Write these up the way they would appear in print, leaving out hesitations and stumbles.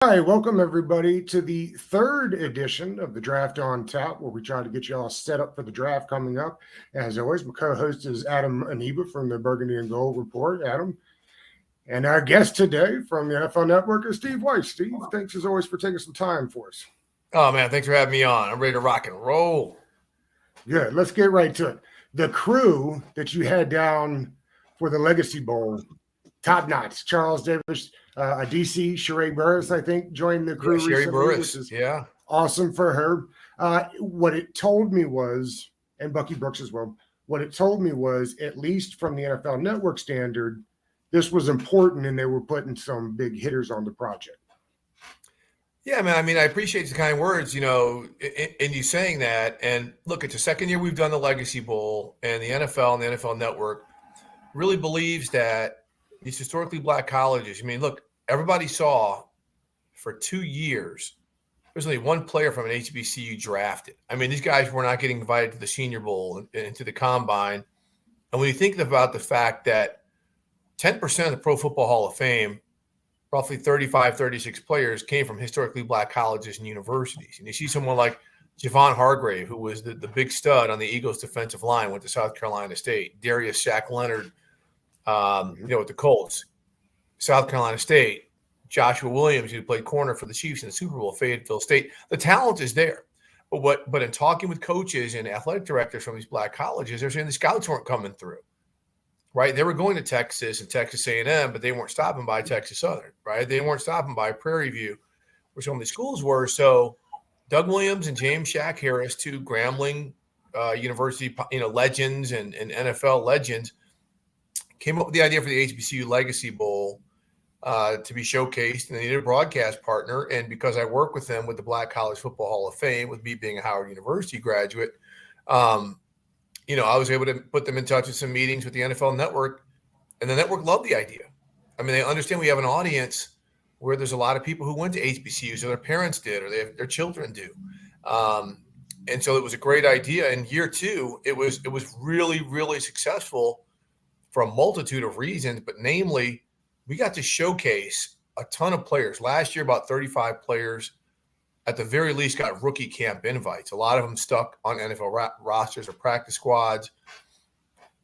Hi, welcome everybody to the third edition of the Draft on Tap, where we try to get you all set up for the draft coming up. As always, my co-host is Adam Aniba from the Burgundy and Gold Report. Adam, and our guest today from the NFL Network is Steve Wyche. Steve, thanks as always for taking some time for us. Oh man, thanks for having me on. I'm ready to rock and roll. Good. Let's get right to it. The crew that you had down for the Legacy Bowl, top notch. Charles Davis, a DC, Sheree Burris, I think, joined the crew recently. Sheree Burris, which is awesome for her. What it told me was, and Bucky Brooks as well, what it told me was, at least from the NFL Network standard, this was important and they were putting some big hitters on the project. Yeah, man. I mean, I appreciate the kind words, in you saying that. And look, it's the second year we've done the Legacy Bowl, and the NFL and the NFL Network really believes that these historically black colleges, I mean, look, everybody saw for 2 years, there's only one player from an HBCU drafted. I mean, these guys were not getting invited to the Senior Bowl and to the Combine. And when you think about the fact that 10% of the Pro Football Hall of Fame, roughly 35, 36 players came from historically black colleges and universities. And you see someone like Javon Hargrave, who was the big stud on the Eagles defensive line, went to South Carolina State. Darius Shaq Leonard, with the Colts. South Carolina State. Joshua Williams, who played corner for the Chiefs in the Super Bowl, Fayetteville State. The talent is there. But in talking with coaches and athletic directors from these black colleges, they're saying the scouts weren't coming through. Right, they were going to Texas and Texas A&M, but they weren't stopping by Texas Southern. Right, they weren't stopping by Prairie View, where some of the schools were. So, Doug Williams and James Shaq Harris, two Grambling University, legends and NFL legends, came up with the idea for the HBCU Legacy Bowl to be showcased, and they needed a broadcast partner. And because I work with them with the Black College Football Hall of Fame, with me being a Howard University graduate. I was able to put them in touch with some meetings with the NFL Network, and the network loved the idea. I mean, they understand we have an audience where there's a lot of people who went to HBCUs, or their parents did, or their children do. And so it was a great idea. In year two, it was really, really successful for a multitude of reasons, but namely, we got to showcase a ton of players. Last year, about 35 players at the very least got rookie camp invites. A lot of them stuck on NFL rosters or practice squads,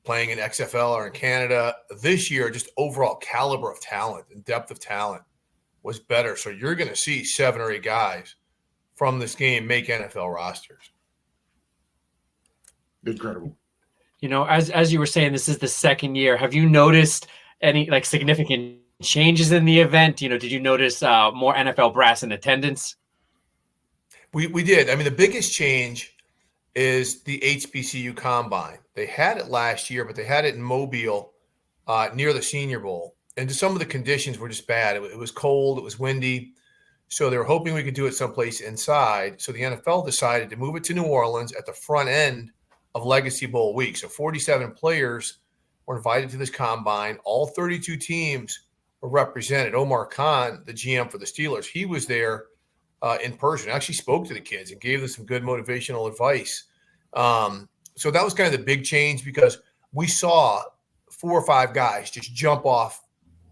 playing in XFL or in Canada. This year, just overall caliber of talent and depth of talent was better. So you're going to see 7 or 8 guys from this game make NFL rosters. Incredible. As you were saying, this is the second year. Have you noticed any significant changes in the event? Did you notice more NFL brass in attendance? We did. I mean, the biggest change is the HBCU Combine. They had it last year, but they had it in Mobile near the Senior Bowl. And some of the conditions were just bad. It was cold. It was windy. So they were hoping we could do it someplace inside. So the NFL decided to move it to New Orleans at the front end of Legacy Bowl week. So 47 players were invited to this Combine. All 32 teams were represented. Omar Khan, the GM for the Steelers, he was there in person. Actually spoke to the kids and gave them some good motivational advice. So that was kind of the big change, because we saw 4 or 5 guys just jump off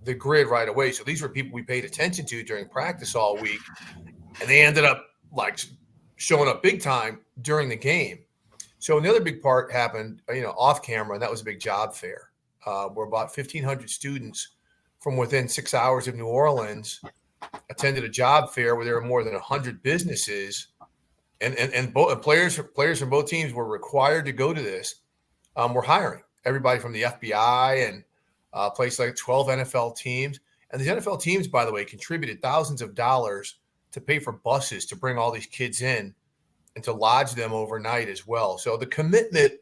the grid right away. So these were people we paid attention to during practice all week, and they ended up showing up big time during the game. So another big part happened, off camera, and that was a big job fair, where about 1,500 students from within 6 hours of New Orleans attended a job fair where there were more than 100 businesses, and players from both teams were required to go to this. We're hiring everybody from the FBI and places like 12 NFL teams. And these NFL teams, by the way, contributed thousands of dollars to pay for buses to bring all these kids in and to lodge them overnight as well. So the commitment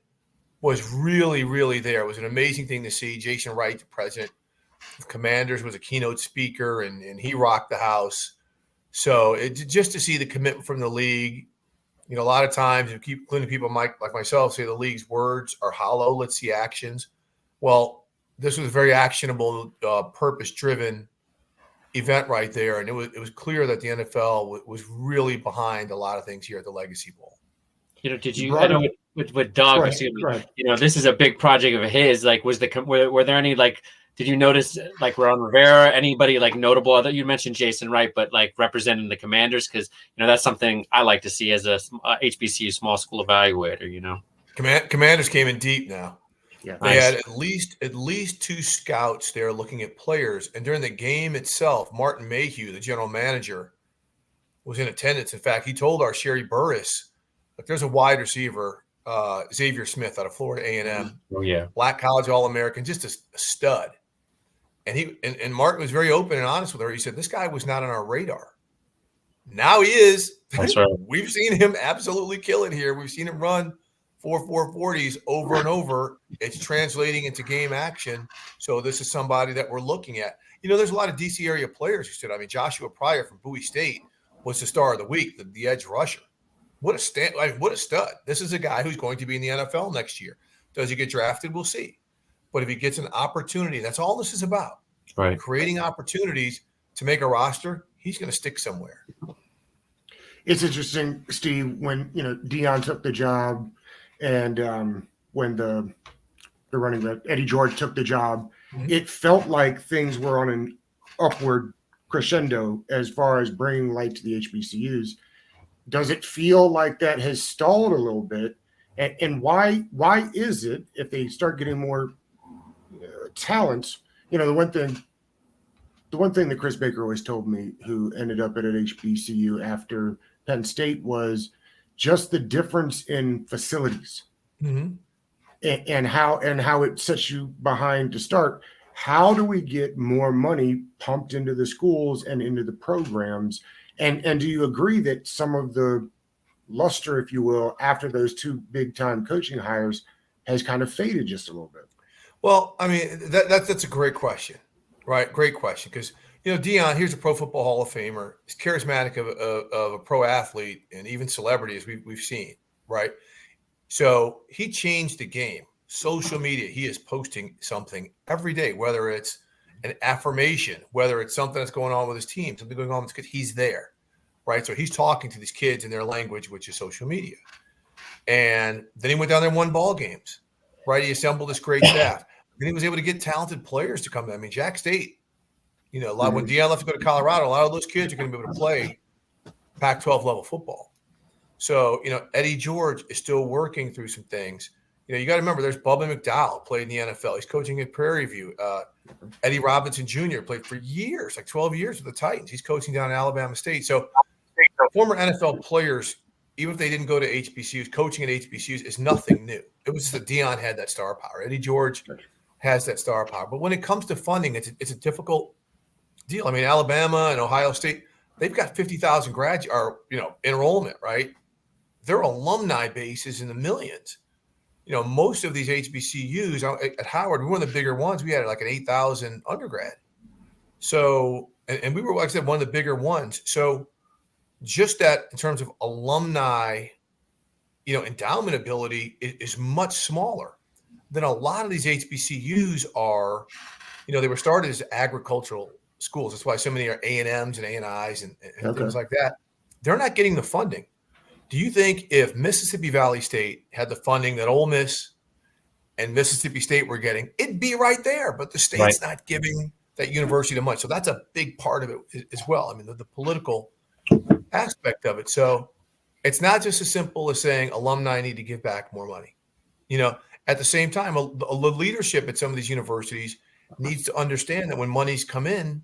was really, really there. It was an amazing thing to see. Jason Wright, the president of Commanders, was a keynote speaker, and he rocked the house. So just to see the commitment from the league, a lot of times, including people like myself, say the league's words are hollow. Let's see actions. Well, this was a very actionable, purpose-driven event right there, and it was clear that the NFL was really behind a lot of things here at the Legacy Bowl. Did you? I know with Doug, this is a big project of his. Were there any Did you notice like Ron Rivera, anybody like notable? Other you mentioned Jason Wright, but like representing the Commanders, because that's something I like to see as a HBCU small school evaluator. Commanders came in deep now. Yeah, They Nice. had at least 2 scouts there looking at players, and during the game itself, Martin Mayhew, the general manager, was in attendance. In fact, he told our Sherry Burris, like, there's a wide receiver, Xavier Smith out of Florida A&M, Oh yeah. black college All-American, just a stud. And Martin was very open and honest with her. He said, this guy was not on our radar. Now he is. That's right. We've seen him absolutely kill it here. We've seen him run 4.40s over and over. It's translating into game action. So this is somebody that we're looking at. There's a lot of DC area players who said, Joshua Pryor from Bowie State was the star of the week, the edge rusher. What a stud. This is a guy who's going to be in the NFL next year. Does he get drafted? We'll see. But if he gets an opportunity, that's all this is about. Right. Creating opportunities to make a roster, he's going to stick somewhere. It's interesting, Steve, when Deion took the job, and when the running back Eddie George took the job, it felt like things were on an upward crescendo as far as bringing light to the HBCUs. Does it feel like that has stalled a little bit? And why is it, if they start getting more talent? The one thing that Chris Baker always told me, who ended up at an HBCU after Penn State, was just the difference in facilities, and how it sets you behind to start. How do we get more money pumped into the schools and into the programs? And do you agree that some of the luster, if you will, after those 2 big time coaching hires has kind of faded just a little bit? Well, that's a great question, right? Great question, because Deion, here's a Pro Football Hall of Famer. He's charismatic of a pro athlete and even celebrity, as we've seen, right? So he changed the game. Social media, he is posting something every day, whether it's an affirmation, whether it's something that's going on with his team, something going on with his kids, he's there, right? So he's talking to these kids in their language, which is social media. And then he went down there and won ball games, right? He assembled this great staff. Then he was able to get talented players to come in. Jack State, a lot, when Deion left to go to Colorado, a lot of those kids are going to be able to play Pac-12 level football. So, Eddie George is still working through some things. You got to remember, there's Bubba McDowell, played in the NFL. He's coaching at Prairie View. Eddie Robinson Jr. played for years, like 12 years with the Titans. He's coaching down at Alabama State. So former NFL players, even if they didn't go to HBCUs, coaching at HBCUs is nothing new. It was just that Deion had that star power. Eddie George has that star power. But when it comes to funding, it's a difficult deal. Alabama and Ohio State, they've got 50,000 enrollment, right? Their alumni base is in the millions. Most of these HBCUs at Howard, we were one of the bigger ones. We had like an 8,000 undergrad. So, and we were, like I said, one of the bigger ones. So just that in terms of alumni, endowment ability is much smaller than a lot of these HBCUs are. They were started as agricultural schools. That's why so many are A&Ms and A&Is and things like that. They're not getting the funding. Do you think if Mississippi Valley State had the funding that Ole Miss and Mississippi State were getting, it'd be right there, but the state's not giving that university the much. So that's a big part of it as well. The political aspect of it. So it's not just as simple as saying alumni need to give back more money. At the same time, the leadership at some of these universities needs to understand that when money's come in,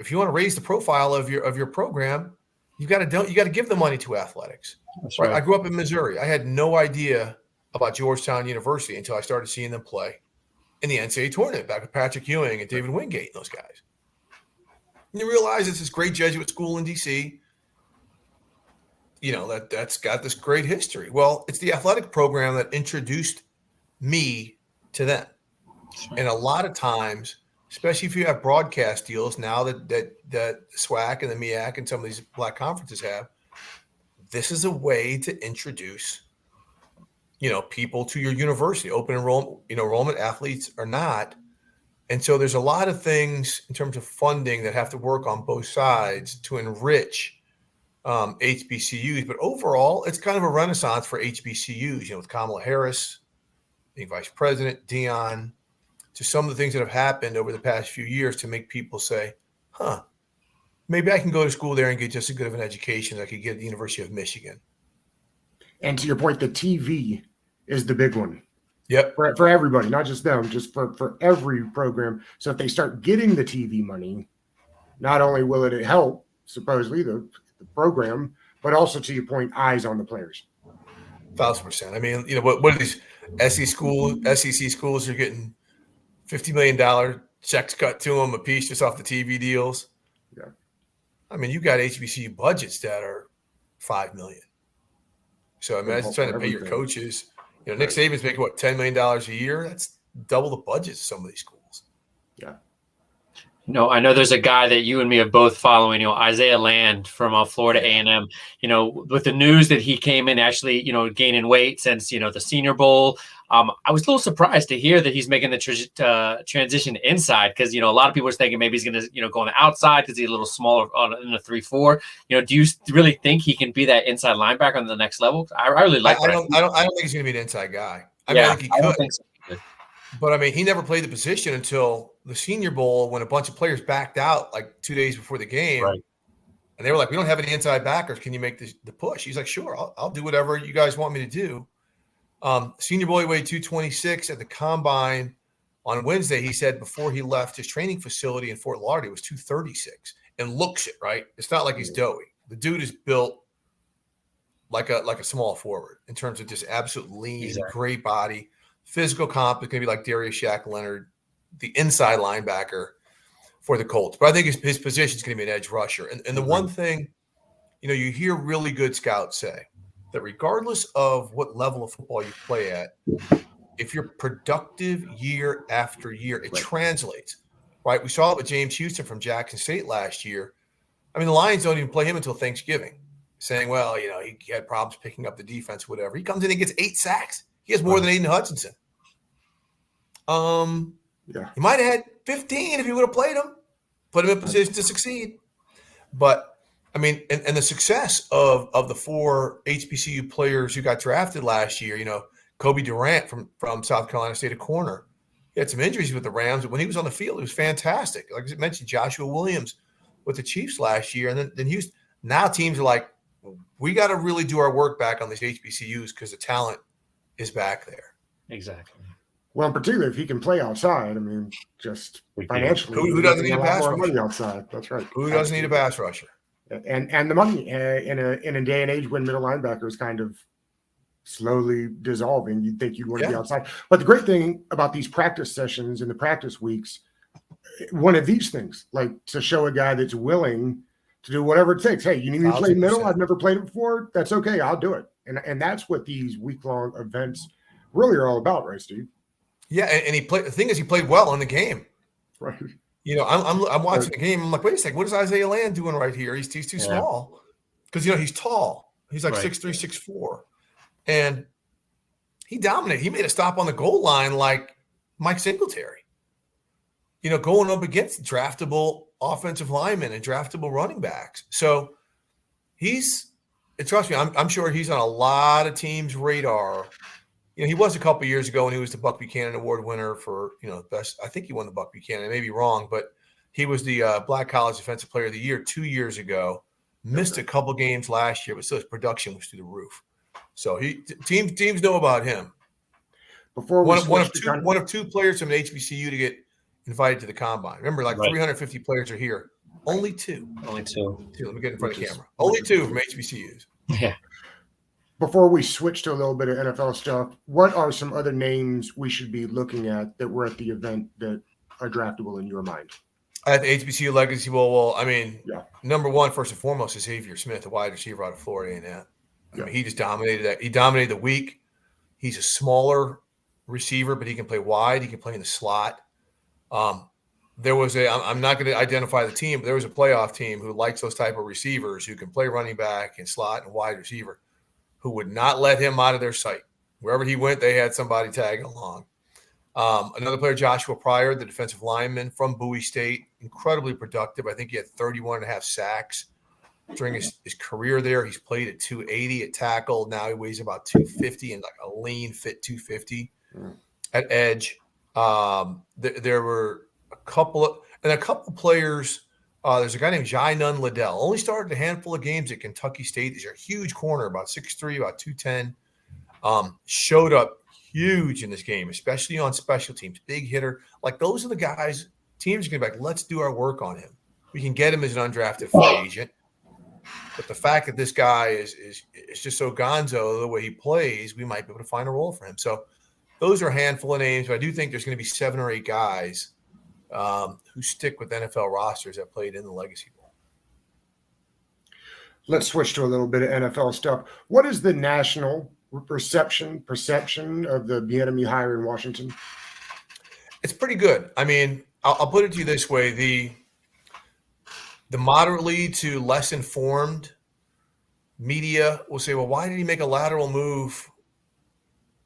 if you want to raise the profile of your program, you got to give the money to athletics. That's right. I grew up in Missouri. I had no idea about Georgetown University until I started seeing them play in the NCAA tournament back with Patrick Ewing and David Wingate and those guys. And you realize it's this great Jesuit school in DC. That's got this great history. Well, it's the athletic program that introduced me to them. And a lot of times, especially if you have broadcast deals now that SWAC and the MEAC and some of these black conferences have, this is a way to introduce, people to your university, open enrollment athletes or not. And so there's a lot of things in terms of funding that have to work on both sides to enrich HBCUs. But overall, it's kind of a renaissance for HBCUs, with Kamala Harris being vice president, Deion, to some of the things that have happened over the past few years to make people say, huh, maybe I can go to school there and get just as good of an education as I could get at the University of Michigan. And to your point, the TV is the big one. Yep. For everybody, not just them, just for every program. So if they start getting the TV money, not only will it help, supposedly, the program, but also, to your point, eyes on the players. 1,000%. I mean, what are these SEC schools are getting $50 million checks cut to them a piece just off the TV deals. Yeah. I mean, you got HBCU budgets that are $5 million. So, I mean, that's trying to pay your coaches. Nick Saban's making, what, $10 million a year? That's double the budget of some of these schools. Yeah. I know there's a guy that you and me are both following, Isaiah Land from Florida A&M, with the news that he came in actually, gaining weight since, the Senior Bowl. I was a little surprised to hear that he's making the transition inside because, a lot of people were thinking maybe he's going to, go on the outside because he's a little smaller in the 3-4. Do you really think he can be that inside linebacker on the next level? I really like I don't think he's going to be an inside guy. I think he could. Don't think so. But, I mean, he never played the position until the Senior Bowl when a bunch of players backed out like 2 days before the game. Right. And they were like, we don't have any inside backers. Can you make the push? He's like, sure, I'll do whatever you guys want me to do. Senior Bowl, he weighed 226 at the Combine on Wednesday. He said before he left his training facility in Fort Lauderdale, it was 236 and looks it, right? It's not like he's doughy. The dude is built like a small forward in terms of just absolute lean, great body. Physical comp is going to be like Darius Shaq Leonard, the inside linebacker for the Colts. But I think his position is going to be an edge rusher. And the one thing, you hear really good scouts say that regardless of what level of football you play at, if you're productive year after year, it translates, right? We saw it with James Houston from Jackson State last year. I mean, the Lions don't even play him until Thanksgiving, saying, well, he had problems picking up the defense, whatever. He comes in and gets 8 sacks. He has more than Aiden Hutchinson. He might have had 15 if he would have played him, put him in position to succeed. But, I mean, and the success of the 4 HBCU players who got drafted last year, Kobe Durant from South Carolina State, a corner. He had some injuries with the Rams, but when he was on the field, it was fantastic. Like I mentioned, Joshua Williams with the Chiefs last year. And then Houston. Now teams are like, we got to really do our work back on these HBCUs because the talent is back there. Exactly. Well, in particular, if he can play outside, I mean, just financially, who doesn't need a pass rusher? Money outside. That's right. Who doesn't need a pass rusher? And the money in a day and age when middle linebacker is kind of slowly dissolving, you'd think you'd want to be outside. But the great thing about these practice sessions and the practice weeks, one of these things, like to show a guy that's willing to do whatever it takes. Hey, you need me to play middle? I've never played it before. That's okay. I'll do it. And that's what these week-long events really are all about, right, Steve? Yeah, and he played. The thing is, he played well in the game. Right. I'm watching the game. I'm like, wait a second, what is Isaiah Land doing right here? He's too small because he's tall. He's like 6'3", 6'4", and he dominated. He made a stop on the goal line like Mike Singletary. Going up against draftable offensive linemen and draftable running backs. So and trust me, I'm sure he's on a lot of teams' radar. He was a couple years ago when he was the Buck Buchanan Award winner for, best. I think he won the Buck Buchanan. I may be wrong, but he was the Black College Defensive Player of the Year 2 years ago. Missed a couple games last year, but still his production was through the roof. So teams know about him. Before one of two players from an HBCU to get invited to the Combine. Remember, 350 players are here. Only two. Let me get in front of the camera. Only 2 from HBCUs. Yeah. Before we switch to a little bit of NFL stuff, what are some other names we should be looking at that were at the event that are draftable in your mind? At the HBCU Legacy Bowl, well, I mean, number one, first and foremost, is Xavier Smith, the wide receiver out of Florida A&M. I mean, he just dominated that. He dominated the week. He's a smaller receiver, but he can play wide. He can play in the slot. There was I'm not going to identify the team, but there was a playoff team who likes those type of receivers who can play running back and slot and wide receiver, who would not let him out of their sight. Wherever he went, they had somebody tagging along. Another player, Joshua Pryor, the defensive lineman from Bowie State, incredibly productive. I think he had 31 and a half sacks during his career there. He's played at 280 at tackle. Now he weighs about 250 and like a lean, fit 250 at edge. There were a couple of players. There's a guy named Jai Nun Liddell. Only started a handful of games at Kentucky State. He's a huge corner, about 6'3", about 210. Showed up huge in this game, especially on special teams. Big hitter. Like, those are the guys teams are going to be like, let's do our work on him. We can get him as an undrafted free agent. But the fact that this guy is just so gonzo the way he plays, we might be able to find a role for him. So those are a handful of names, but I do think there's going to be 7 or 8 guys who stick with NFL rosters that played in the Legacy Bowl. Let's switch to a little bit of NFL stuff. What is the national perception of the Bieniemy hire in Washington? It's pretty good. I mean, I'll put it to you this way: the moderately to less informed media will say, "Well, why did he make a lateral move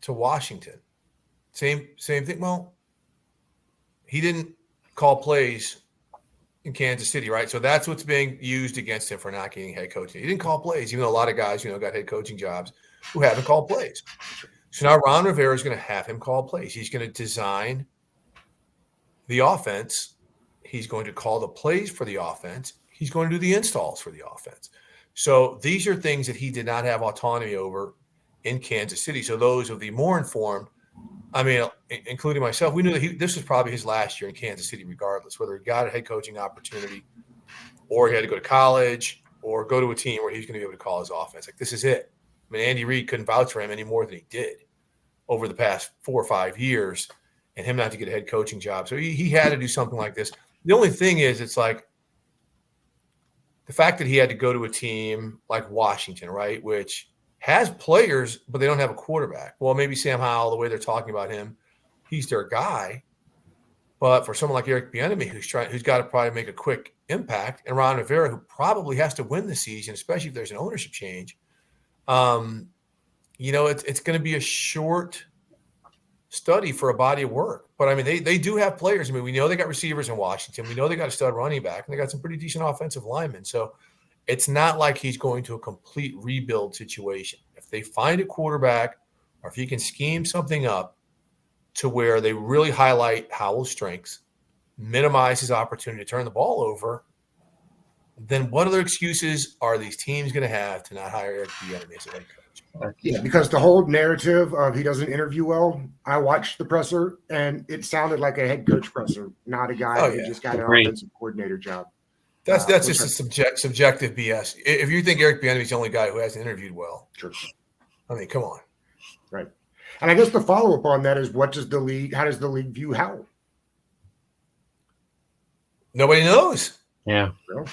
to Washington?" Same thing. Well, he didn't call plays in Kansas City, right? So that's what's being used against him for not getting head coaching. He didn't call plays, even though a lot of guys, got head coaching jobs who haven't called plays. So now Ron Rivera is going to have him call plays. He's going to design the offense. He's going to call the plays for the offense. He's going to do the installs for the offense. So these are things that he did not have autonomy over in Kansas City. So those of the more informed, I mean, including myself, we knew that this was probably his last year in Kansas City, regardless, whether he got a head coaching opportunity or he had to go to college or go to a team where he's going to be able to call his offense. Like, this is it. I mean, Andy Reid couldn't vouch for him any more than he did over the past 4 or 5 years, and him not to get a head coaching job. So he had to do something like this. The only thing is, it's like the fact that he had to go to a team like Washington, right, which has players, but they don't have a quarterback. Well, maybe Sam Howell, the way they're talking about him, he's their guy. But for someone like Eric Bieniemy, who's got to probably make a quick impact, and Ron Rivera, who probably has to win the season, especially if there's an ownership change, it's going to be a short study for a body of work. But I mean, they do have players. I mean, we know they got receivers in Washington. We know they got a stud running back, and they got some pretty decent offensive linemen. So it's not like he's going to a complete rebuild situation. If they find a quarterback, or if he can scheme something up to where they really highlight Howell's strengths, minimize his opportunity to turn the ball over, then what other excuses are these teams going to have to not hire Eric Bieniemy as a head coach? Yeah, because the whole narrative of he doesn't interview well, I watched the presser, and it sounded like a head coach presser, not a guy who just got an offensive coordinator job. That's just a subjective BS. If you think Eric Bieniemy is the only guy who hasn't interviewed well, sure. I mean, come on. Right. And I guess the follow-up on that is, how does the league view Howell? Nobody knows. Yeah.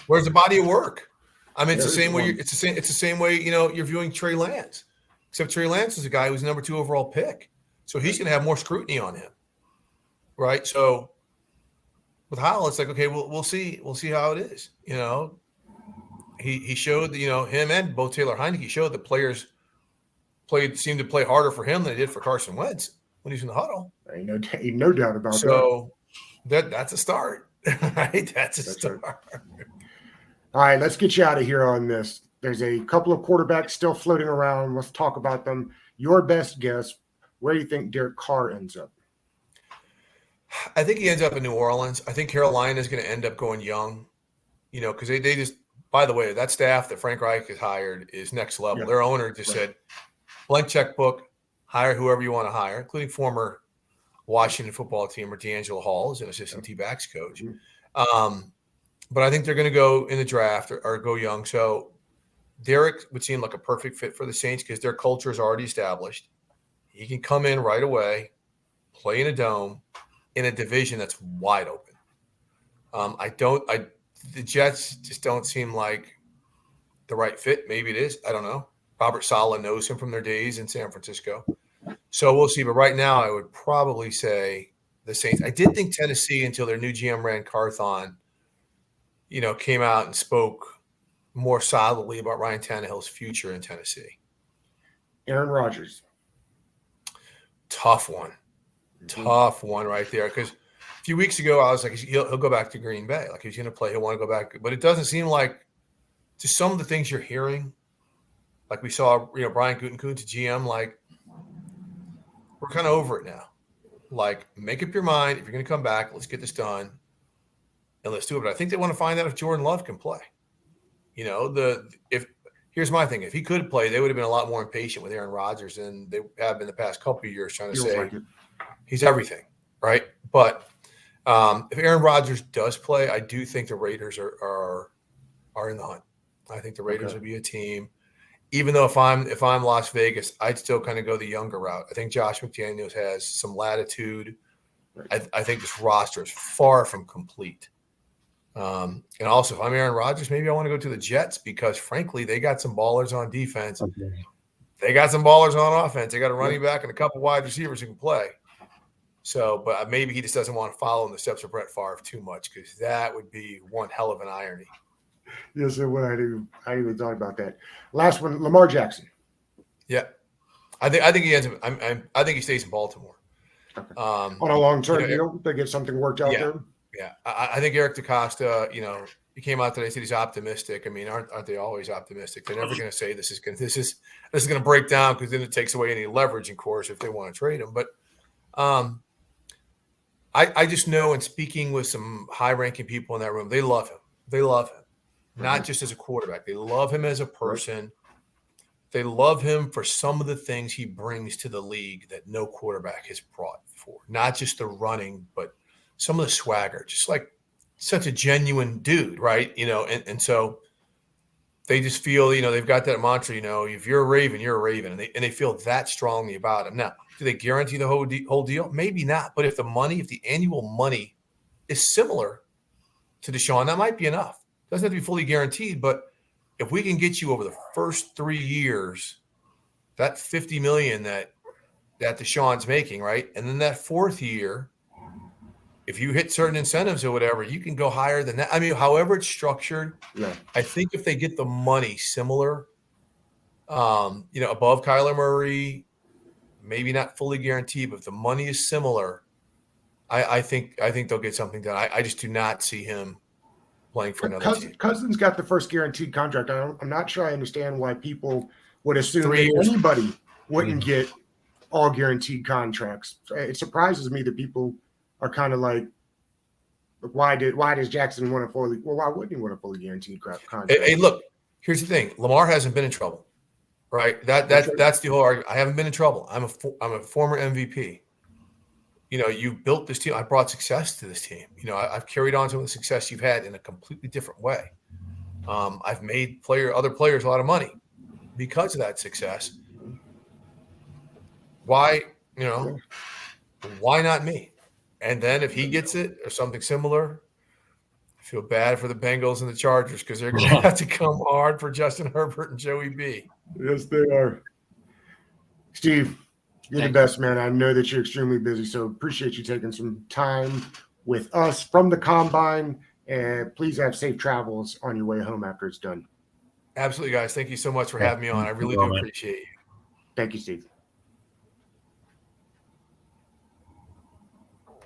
Where's the body of work? I mean, it's the same way. It's the same way. You're viewing Trey Lance, except Trey Lance is a guy who's the number 2 overall pick, so he's going to have more scrutiny on him, right? So with Howell, it's like, okay, we'll see how it is. He showed him and both Taylor Heineke showed that players seemed to play harder for him than they did for Carson Wentz when he's in the huddle. Ain't no doubt about that. So that's a start. Right? That's a start. Right. All right, let's get you out of here on this. There's a couple of quarterbacks still floating around. Let's talk about them. Your best guess, where do you think Derek Carr ends up? I think he ends up in New Orleans. I think Carolina is going to end up going young, because they just, by the way, that staff that Frank Reich has hired is next level. Yeah. Their owner just said, blank checkbook, hire whoever you want to hire, including former Washington football teamer D'Angelo Hall as an assistant T-backs coach. But I think they're going to go in the draft or go young. So Derek would seem like a perfect fit for the Saints because their culture is already established. He can come in right away, play in a dome in a division that's wide open. The Jets just don't seem like the right fit. Maybe it is. I don't know. Robert Saleh knows him from their days in San Francisco. So we'll see. But right now, I would probably say the Saints. I did think Tennessee until their new GM, Rand Carthon, came out and spoke more solidly about Ryan Tannehill's future in Tennessee. Aaron Rodgers. Tough one. Tough one right there. Because a few weeks ago, I was like, he'll go back to Green Bay. Like, he's going to play. He'll want to go back. But it doesn't seem like just some of the things you're hearing, like we saw, Brian Gutekunst, GM, like, we're kind of over it now. like, make up your mind. If you're going to come back, let's get this done and let's do it. But I think they want to find out if Jordan Love can play. You know, here's my thing. If he could play, they would have been a lot more impatient with Aaron Rodgers than they have been the past couple of years, trying to say he's everything, right? But if Aaron Rodgers does play, I do think the Raiders are in the hunt. I think the Raiders will be a team. Even though if I'm Las Vegas, I'd still kind of go the younger route. I think Josh McDaniels has some latitude. Right. I think this roster is far from complete. And also, if I'm Aaron Rodgers, maybe I want to go to the Jets because, frankly, they got some ballers on defense. Okay. They got some ballers on offense. They got a running back and a couple wide receivers who can play. So, but maybe he just doesn't want to follow in the steps of Brett Favre too much because that would be one hell of an irony. Yes, it would. I didn't even thought about that. Last one, Lamar Jackson. Yeah, I think he ends up. I think he stays in Baltimore. Okay. On a long-term deal, they get something worked out there. Yeah, I think Eric DeCosta. He came out today, said he's optimistic. I mean, aren't they always optimistic? They're never going to say this is going to break down because then it takes away any leverage, of course, if they want to trade him. But I just know, in speaking with some high-ranking people in that room, they love him. They love him. Not just as a quarterback. They love him as a person. They love him for some of the things he brings to the league that no quarterback has brought before. Not just the running, but some of the swagger. Just like such a genuine dude, right? And so they just feel, they've got that mantra, if you're a Raven, you're a Raven. And they feel that strongly about him. Now, do they guarantee the whole deal? Maybe not. But if the annual money is similar to Deshaun, that might be enough. Doesn't have to be fully guaranteed, but if we can get you over the first 3 years, that $50 million that Deshaun's making, right? And then that fourth year, if you hit certain incentives or whatever, you can go higher than that. I mean, however it's structured, I think if they get the money similar, above Kyler Murray, maybe not fully guaranteed, but if the money is similar, I think they'll get something done. I just do not see him playing for another team. Cousins got the first guaranteed contract. I'm not sure I understand why people would assume that anybody wouldn't get all guaranteed contracts. It surprises me that people are kind of like, why does Jackson want a fully? Well, why wouldn't he want a fully guaranteed contract? Hey, look, here's the thing: Lamar hasn't been in trouble, right? That's the whole argument. I haven't been in trouble. I'm a former MVP. You've built this team. I brought success to this team. I've carried on some of the success you've had in a completely different way. I've made other players a lot of money because of that success. Why not me? And then if he gets it or something similar, I feel bad for the Bengals and the Chargers because they're going to have to come hard for Justin Herbert and Joey B. Yes, they are. Steve, you're the best, man. I know that you're extremely busy, so appreciate you taking some time with us from the Combine. And please have safe travels on your way home after it's done. Absolutely, guys. Thank you so much for having me on. I really do appreciate you. Thank you, Steve.